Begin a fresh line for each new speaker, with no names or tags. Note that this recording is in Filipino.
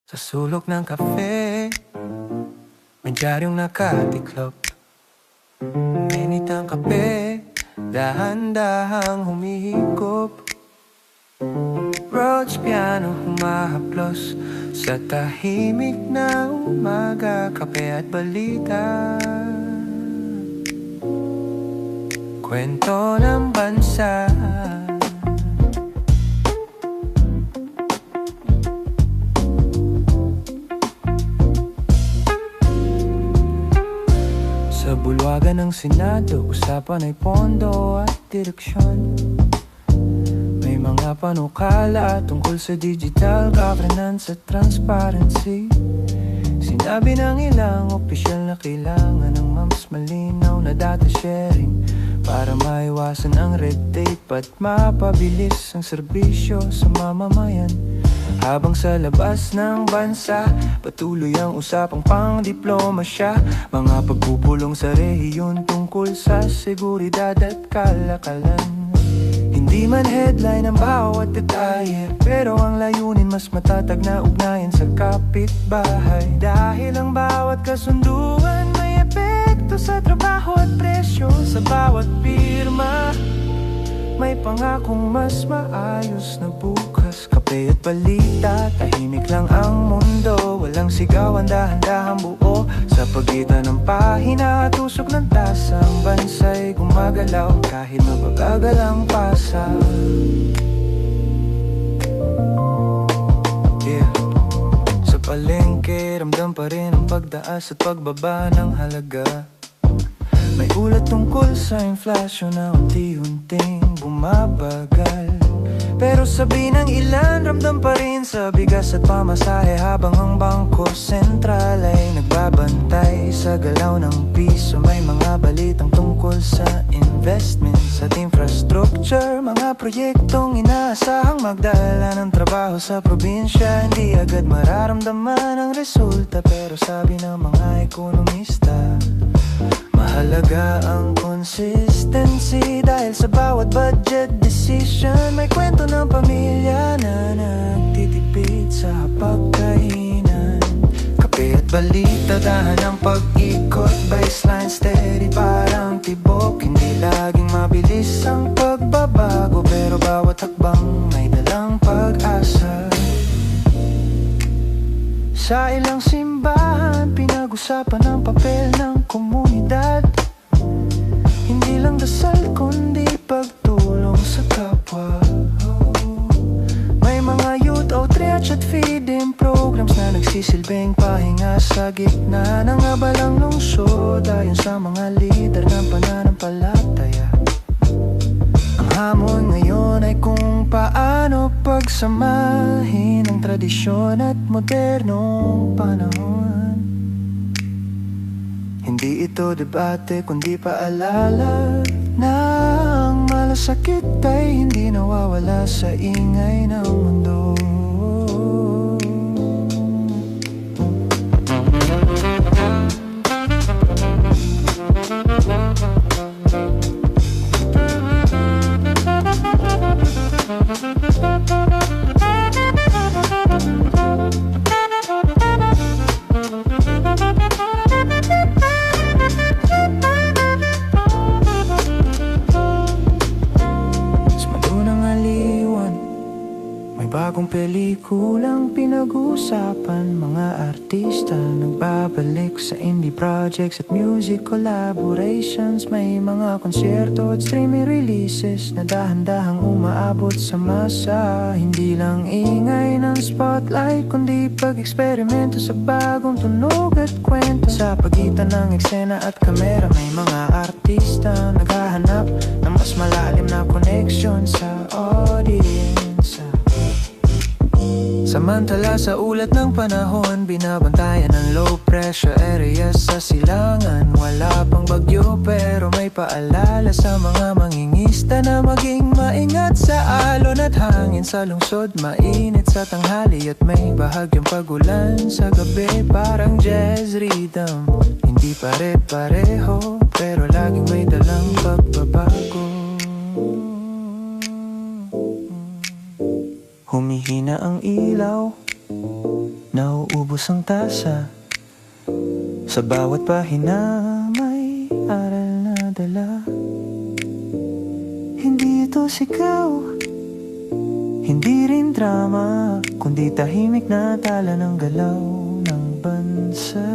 Sa sulok ng kape, may diyaryong nakatiklop. Minit ang kape, dahan-dahang humihigop. Rhodes piano humahaplos sa tahimik na umaga. Kape at balita, kwento ng bansa. Sa bulwagan ng Senado, usapan ay pondo at direksyon. May mga panukala tungkol sa digital governance at transparency. Sinabi ng ilang opisyal na kailangan ng mas malinaw na data sharing para maiwasan ang red tape at mapabilis ang serbisyo sa mamamayan. Habang sa labas ng bansa, patuloy ang usapang pang-diplomasya. Mga pagpupulong sa rehiyon tungkol sa seguridad at kalakalan. Hindi man headline ang bawat detalye, pero ang layunin mas matatag na ugnayan sa kapitbahay. Dahil ang bawat kasunduan may epekto sa trabaho at presyo. Sa bawat pirma, may pangakong mas maayos na bukas. Kape at balita, tahimik lang ang mundo. Walang sigaw, dahan-dahang buo. Sa pagitan ng pahina at usok ng tasa, ang bansa'y gumagalaw kahit mabagal ang pasa. Sa palengke, ramdam pa rin ang pagtaas at pagbaba ng halaga. May ulat tungkol sa inflasyon na unti-unting bumabagal. Pero sabi ng ilan, ramdam pa rin sa bigas at pamasahe. Habang ang Bangko Sentral ay nagbabantay sa galaw ng piso. May mga balitang tungkol sa investments at infrastructure. Mga proyektong inaasahang magdala ng trabaho sa probinsya. Hindi agad mararamdaman ang resulta, pero sabi ng mga ekonomista, mahalaga ang consistency. Dahil sa bawat budget decision, may kwento ng pamilya na nagtitipid sa pagkainan. Kape at balita, dahan ang pag-ikot. Baseline steady parang tibok. Hindi laging mabilis ang pagbabago, pero bawat hakbang may dalang pag-asa. Sa ilang simbahan, pinag-usapan ang papel ng komunidad. Hindi lang dasal kundi pagtulong sa kapwa. May mga youth outreach at feeding programs na nagsisilbing pahinga sa gitna ng abalang lungsod. Ayon sa mga lider ng pananampalataya, ang hamon ngayon ay kung paano pagsamahin ang tradisyon at modernong panahon. Hindi ito debate kundi paalala na ang malasakit ay hindi nawawala sa ingay ng mundo. Bagong pelikulang pinag-uusapan, mga artista nagbabalik sa indie projects at music collaborations. May mga konserto at streaming releases na dahan-dahang umaabot sa masa. Hindi lang ingay ng spotlight kundi pag-eksperimento sa bagong tunog at kwento. Sa pagitan ng eksena at kamera, may mga artista naghahanap ng mas malalim na connection sa audience. Samantala sa ulat ng panahon, binabantayan ng low pressure areas sa silangan. Wala pang bagyo pero may paalala sa mga mangingista na maging maingat sa alon at hangin sa lungsod. Mainit sa tanghali at may bahagyang pagulan sa gabi, parang jazz rhythm. Hindi pare-pareho pero laging may dalang pagbabago. Humihina ang ilaw, nauubos ang tasa. Sa bawat pahina may aral na dala. Hindi ito sigaw, hindi rin drama, kundi tahimik na tala ng galaw ng bansa.